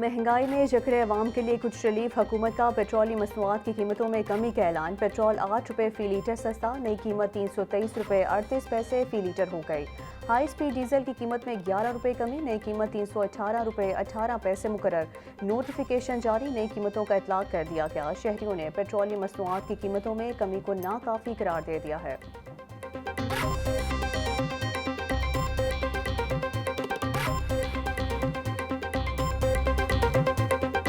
महंगाई में जकरे अवाम के लिए कुछ रिलीफ। हुकूमत का पेट्रोलियम मसनूआत की कीमतों में कमी का ऐलान। पेट्रोल 8 रुपये फ़ी लीटर सस्ता, नई कीमत 323 रुपये 38 पैसे फ़ी लीटर हो गई। हाई स्पीड डीजल की कीमत में 11 रुपये कमी, नई कीमत 318 रुपये 18 पैसे मुकर्रर। नोटिफिकेशन जारी, नई कीमतों का इतलाक कर दिया गया। शहरियों ने पेट्रोलियम मसनूआत की कीमतों में कमी को नाकाफ़ी करार दे दिया है।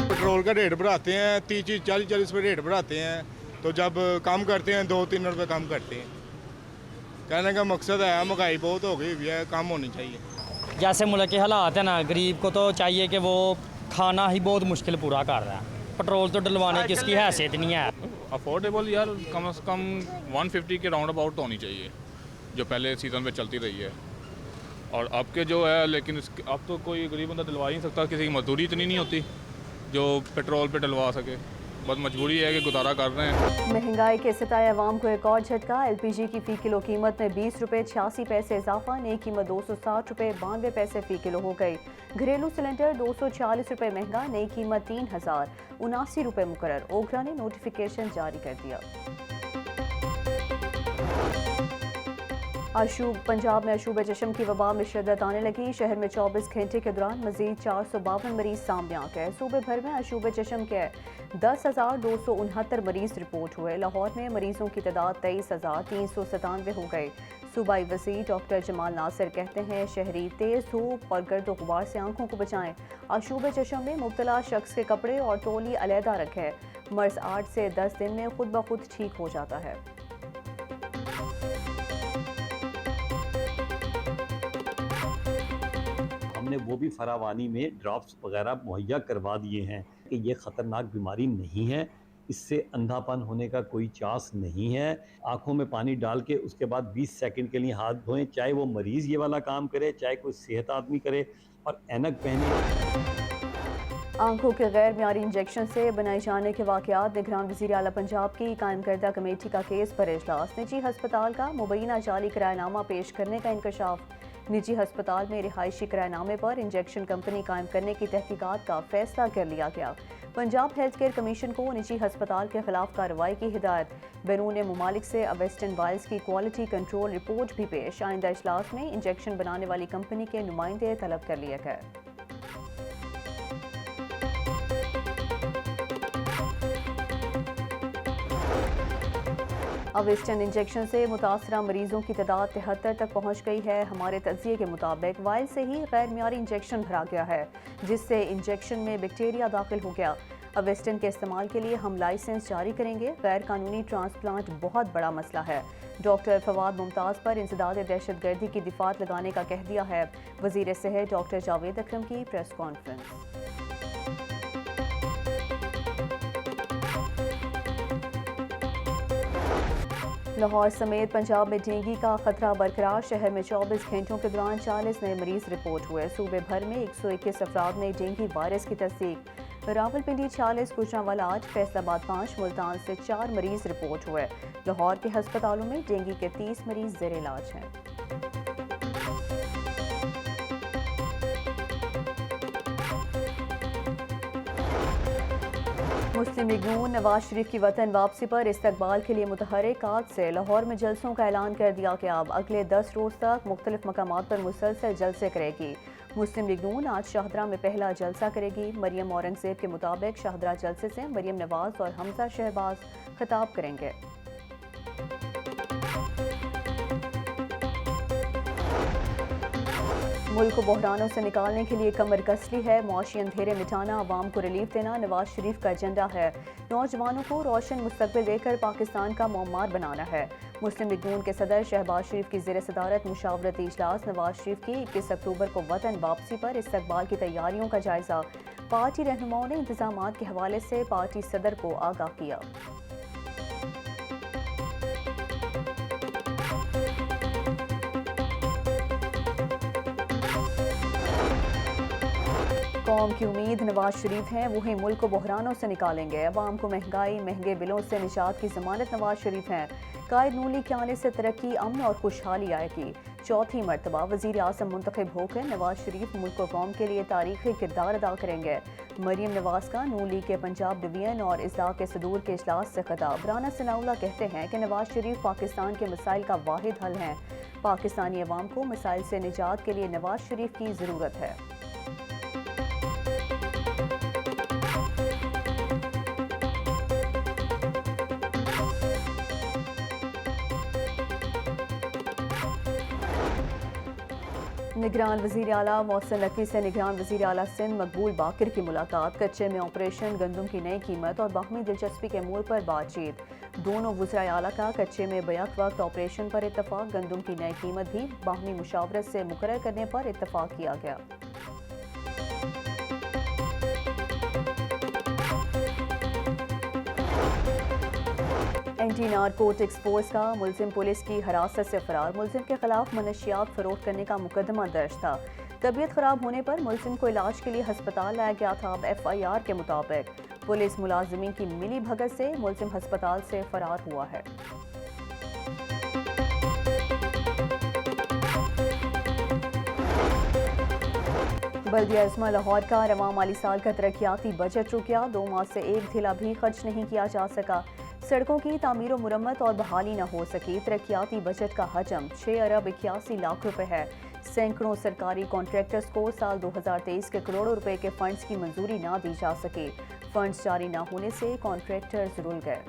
पेट्रोल का रेट बढ़ाते हैं, 30 40 रुपये रेट बढ़ाते हैं, तो जब कम करते हैं 2-3 रुपये कम करते हैं। कहने का मकसद है महंगाई बहुत हो गई हुई है, कम होनी चाहिए। जैसे मुल्क के हालात है ना, गरीब को तो चाहिए कि वो खाना ही बहुत मुश्किल पूरा कर रहा है। पेट्रोल तो डलवाने की इसकी हैसियत नहीं है। अफोर्डेबल यार कम से कम 150 के राउंड अबाउट तो होनी चाहिए, जो पहले सीज़न में चलती रही है। और अब के जो है, लेकिन अब तो कोई गरीब बंदा दिलवा ही नहीं सकता, किसी की मजदूरी इतनी नहीं होती जो पेट्रोल पे डलवा सके। बस मजबूरी है कि गुजारा कर रहे हैं। महंगाई के सताए अवाम को एक और झटका। LPG की फ़ी किलो कीमत में 20 रुपये 86 पैसे इजाफा, नई कीमत 260 रुपये 92 पैसे फ़ी किलो हो गई। घरेलू सिलेंडर 240 रुपये महंगा, नई कीमत 3079 रुपये मुकर्रर। ओखरा ने नोटिफिकेशन जारी कर दिया। पंजाब में अशूब चशम की वबा में शिद्दत आने लगी। शहर में 24 घंटे के दौरान मजीद 452 मरीज सामने आ गए। सूबे भर में अशूब चशम के 10,269 मरीज रिपोर्ट हुए। लाहौर में मरीजों की तादाद 23,397 हो गई। सूबाई वज़ीर डॉक्टर जमाल नासिर कहते हैं, शहरी तेज़ धूप और गर्द गुबार से आंखों को बचाएं। अशूब चशम में मुब्तला शख्स के कपड़े और तौली अलहदा रखें। मर्ज 8 से 10 दिन में खुद ब खुद ठीक हो जाता है। हमने वो भी फरावानी में ड्रॉप्स वगैरह मुहैया करवा दिए हैं कि ये ख़तरनाक बीमारी नहीं है, इससे अंधापन होने का कोई चांस नहीं है। आंखों में पानी डाल के उसके बाद 20 सेकंड के लिए हाथ धोएं, चाहे वो मरीज़ ये वाला काम करे, चाहे कोई सेहत आदमी करे, और ऐनक पहने। आंखों के गैर मियारी इंजेक्शन से बनाए जाने के वाक़यात। निगरान वज़ीर आला पंजाब की कायम करदा कमेटी का केस पर इजलास। निजी हस्पताल का मुबैना जाली किरायनामा पेश करने का इंकशाफ। निजी हस्पताल में रिहायशी किरायनामे पर इंजेक्शन कंपनी कायम करने की तहकीकात का फैसला कर लिया गया। पंजाब हेल्थ केयर कमीशन को निजी हस्पताल के खिलाफ कार्रवाई की हिदायत। बैरून मुमालिक से अवेस्टन वाइल्स की क्वालिटी कंट्रोल रिपोर्ट भी पेश। आइंदा इजलास में इंजेक्शन बनाने वाली कंपनी के नुमाइंदे तलब कर लिए गए। अवेस्टन इंजेक्शन से मुतासरा मरीजों की तादाद 73 तक पहुंच गई है। हमारे तज्जिए के मुताबिक वाइल से ही गैर मियारी इंजेक्शन भरा गया है, जिससे इंजेक्शन में बैक्टीरिया दाखिल हो गया। अवेस्टन के इस्तेमाल के लिए हम लाइसेंस जारी करेंगे। गैर कानूनी ट्रांसप्लांट बहुत बड़ा मसला है। डॉक्टर फवाद मुमताज़ पर इंसदाद दहशत गर्दी की दिफात लगाने का कह दिया है। वज़ीर सेहत डॉक्टर जावेद अकरम की प्रेस कॉन्फ्रेंस। लाहौर समेत पंजाब में डेंगू का खतरा बरकरार। शहर में 24 घंटों के दौरान 40 नए मरीज रिपोर्ट हुए। सूबे भर में 121 अफराद में डेंगू वायरस की तस्दीक। रावलपिंडी 46, गुजरांवाला 8, फैसलाबाद 5, मुल्तान से 4 मरीज रिपोर्ट हुए। लाहौर के हस्पतालों में डेंगू के 30 मरीज ज़ेर इलाज हैं। मुस्लिम लीग नून नवाज शरीफ की वतन वापसी पर इस्तकबाल के लिए मुतहर्रिक। आज से लाहौर में जलसों का ऐलान कर दिया गया। अब अगले 10 रोज़ तक मुख्तलिफ मकामात पर मुसलसल जलसे करेगी। मुस्लिम लीग नून आज शाहदरा में पहला जलसा करेगी। मरियम औरंगजेब के मुताबिक शाहदरा जलसे से मरियम नवाज और हमजा शहबाज खिताब करेंगे। मुल्क को बहरानों से निकालने के लिए कमर कसली है। मुआशी अंधेरे मिटाना, आवाम को रिलीफ देना नवाज शरीफ का एजेंडा है। नौजवानों को रोशन मुस्तकबिल देकर पाकिस्तान का मोमार बनाना है। मुस्लिम लीग नून के सदर शहबाज शरीफ की ज़ेर सदारत मुशावरती इजलास। नवाज शरीफ की 21 अक्टूबर को वतन वापसी पर इस्तकबाल की तैयारियों का जायजा। पार्टी रहनुमाओं ने इंतजामात के हवाले से पार्टी सदर को आगाह किया। قوم کی امید نواز شریف ہیں، وہی ملک کو بحرانوں سے نکالیں گے۔ عوام کو مہنگائی، مہنگے بلوں سے نجات کی ضمانت نواز شریف ہیں۔ قائد نون لیگ کے آنے سے ترقی، امن اور خوشحالی آئے گی۔ چوتھی مرتبہ وزیر اعظم منتخب ہو کر نواز شریف ملک و قوم کے لیے تاریخی کردار ادا کریں گے۔ مریم نواز کا نون لیگ کے پنجاب ڈویژن اور اضلاع کے صدور کے اجلاس سے خطاب۔ رانا ثناء اللہ کہتے ہیں کہ نواز شریف پاکستان کے مسائل کا واحد حل ہیں۔ پاکستانی عوام کو مسائل سے نجات کے لیے نواز شریف کی ضرورت ہے۔ نگران وزیر اعلیٰ محسن نقوی سے نگران وزیر اعلیٰ سندھ مقبول باقر کی ملاقات۔ کچے میں آپریشن، گندم کی نئی قیمت اور باہمی دلچسپی کے امور پر بات چیت۔ دونوں وزرائے اعلیٰ کا کچے میں بیک وقت آپریشن پر اتفاق، گندم کی نئی قیمت بھی باہمی مشاورت سے مقرر کرنے پر اتفاق کیا گیا۔ اینٹی نارکوٹکس فورس کا ملزم پولیس کی حراست سے فرار۔ ملزم کے خلاف منشیات فروخت کرنے کا مقدمہ درج تھا۔ طبیعت خراب ہونے پر ملزم کو علاج کے لیے ہسپتال لایا گیا تھا۔ ایف آئی آر کے مطابق پولیس ملازمین کی ملی بھگت سے ملزم ہسپتال سے فرار ہوا ہے۔ بلدیہ عظمیٰ لاہور کا رواں مالی سال کا ترقیاتی بجٹ رک گیا۔ 2 ماہ سے ایک دھیلا بھی خرچ نہیں کیا جا سکا۔ سڑکوں کی تعمیر و مرمت اور بحالی نہ ہو سکی۔ ترقیاتی بجٹ کا حجم 6 ارب 81 لاکھ روپے ہے۔ سینکڑوں سرکاری کانٹریکٹرز کو سال 2023 کے کروڑوں روپے کے فنڈز کی منظوری نہ دی جا سکی۔ فنڈز جاری نہ ہونے سے کانٹریکٹرز رل گئے۔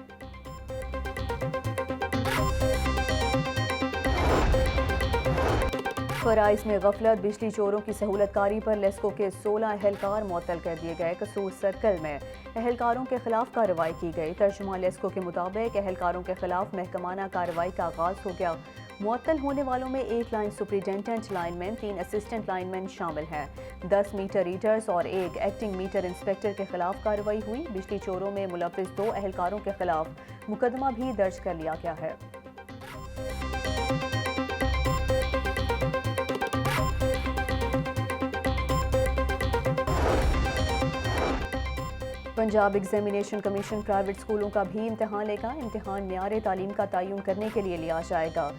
فرائض میں غفلت، بجلی چوروں کی سہولت کاری پر لیسکو کے 16 اہلکار معطل کر دیے گئے۔ قصور سرکل میں اہلکاروں کے خلاف کارروائی کی گئی۔ ترجمہ لیسکو کے مطابق اہلکاروں کے خلاف محکمانہ کارروائی کا آغاز ہو گیا۔ معطل ہونے والوں میں 1 لائن سپرنٹینڈنٹ لائن مین، 3 اسسٹنٹ لائن مین شامل ہیں۔ 10 میٹر ریڈرز اور 1 ایکٹنگ میٹر انسپیکٹر کے خلاف کارروائی ہوئی۔ بجلی چوروں میں ملوث 2 اہلکاروں کے خلاف مقدمہ بھی درج کر لیا گیا ہے۔ پنجاب ایگزامینیشن کمیشن پرائیویٹ اسکولوں کا بھی امتحان لے گا۔ امتحان معیار تعلیم کا تعین کرنے کے لیے لیا جائے گا۔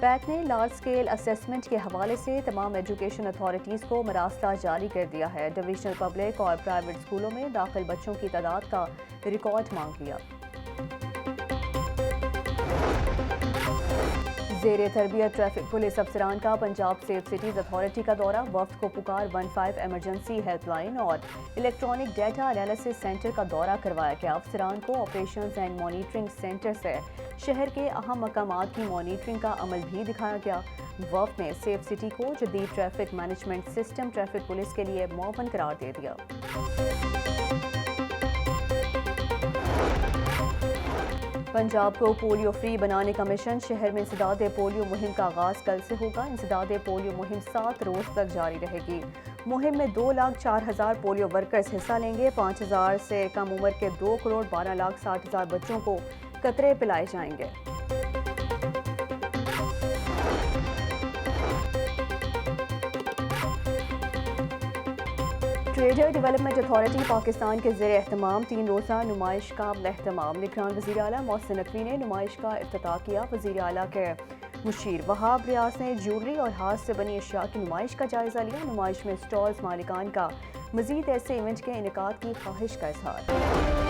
پیٹ نے لارج اسکیل اسیسمنٹ کے حوالے سے تمام ایجوکیشن اتھارٹیز کو مراسلہ جاری کر دیا ہے۔ ڈویژنل پبلک اور پرائیویٹ اسکولوں میں داخل بچوں کی تعداد کا ریکارڈ مانگ لیا۔ زیر تربیت ٹریفک پولیس افسران کا پنجاب سیف سٹیز اتھارٹی کا دورہ۔ وفد کو پکار 15 ایمرجنسی ہیلپ لائن اور الیکٹرانک ڈیٹا انالیسس سینٹر کا دورہ کروایا گیا۔ افسران کو آپریشنز اینڈ مانیٹرنگ سینٹر سے شہر کے اہم مقامات کی مانیٹرنگ کا عمل بھی دکھایا گیا۔ وفد نے سیف سٹی کو جدید traffic management system traffic police کے لیے معاون قرار دے دیا۔ پنجاب کو پولیو فری بنانے کا مشن۔ شہر میں انسداد پولیو مہم کا آغاز کل سے ہوگا۔ انسداد پولیو مہم 7 روز تک جاری رہے گی۔ مہم میں 2,04,000 پولیو ورکرز حصہ لیں گے۔ 5,000 سے کم عمر کے 2,12,60,000 بچوں کو قطرے پلائے جائیں گے۔ ٹریڈر ڈیولپمنٹ اتھارٹی پاکستان کے زیر اہتمام 3 روزہ نمائش کا اہتمام۔ نگران وزیر اعلیٰ محسن نقوی نے نمائش کا افتتاح کیا۔ وزیر اعلیٰ کے مشیر وہاب ریاض نے جیولری اور ہاتھ سے بنی اشیاء کی نمائش کا جائزہ لیا۔ نمائش میں اسٹالز مالکان کا مزید ایسے ایونٹ کے انعقاد کی خواہش کا اظہار۔